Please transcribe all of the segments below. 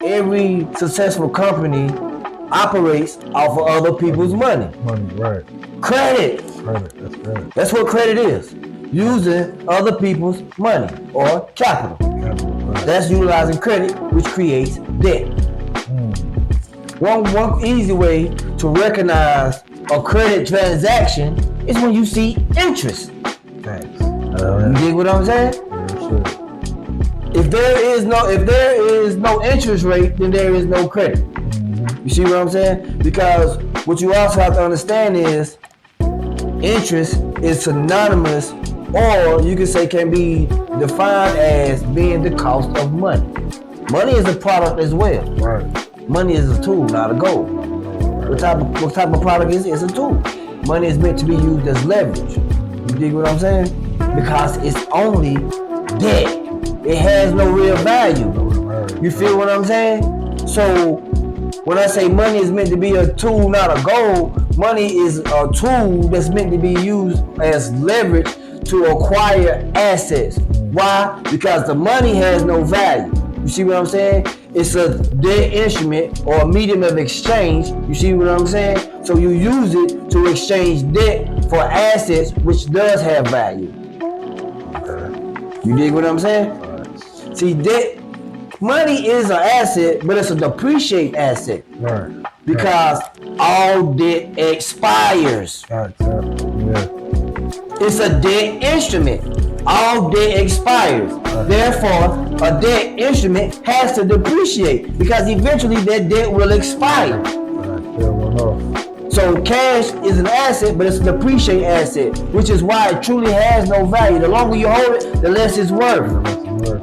every successful company operates off of other people's money. Money, right. Credit. Credit, that's credit. That's what credit is. Using other people's money or capital. Capital, right. That's utilizing credit, which creates debt. One easy way to recognize a credit transaction is when you see interest. Thanks. You dig what I'm saying? Yeah, sure. If there is no interest rate, then there is no credit. You see what I'm saying? Because what you also have to understand is interest is synonymous, or you can say can be defined as being the cost of money. Money is a product as well. Right. Money is a tool, not a goal. What type of product is it? It's a tool. Money is meant to be used as leverage. You dig what I'm saying? Because it's only debt. It has no real value. You feel what I'm saying? So when I say money is meant to be a tool, not a goal, money is a tool that's meant to be used as leverage to acquire assets. Why? Because the money has no value. You see what I'm saying? It's a debt instrument or a medium of exchange. You see what I'm saying? So you use it to exchange debt for assets, which does have value. You dig what I'm saying? See, debt, money is an asset, but it's a depreciate asset. Right. Because all debt expires. Right. Yeah. It's a debt instrument. All debt expires. Therefore, a debt instrument has to depreciate because eventually that debt will expire. So cash is an asset, but it's a depreciate asset, which is why it truly has no value. The longer you hold it, the less it's worth.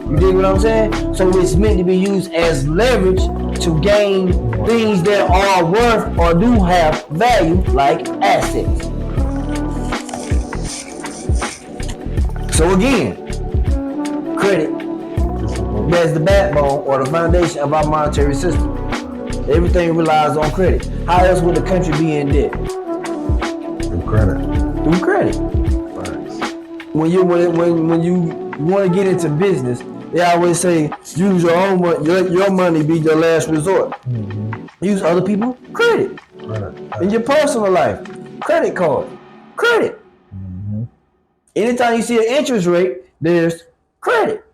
You dig what I'm saying? So it's meant to be used as leverage to gain things that are worth or do have value, like assets. So again, credit, that's the backbone or the foundation of our monetary system. Everything relies on credit. How else would the country be in debt? Through credit. Through credit. Right. When you want to get into business, they always say use your own money. Your money be your last resort. Use other people's credit. In your personal life, credit card, credit. Anytime you see an interest rate, there's credit.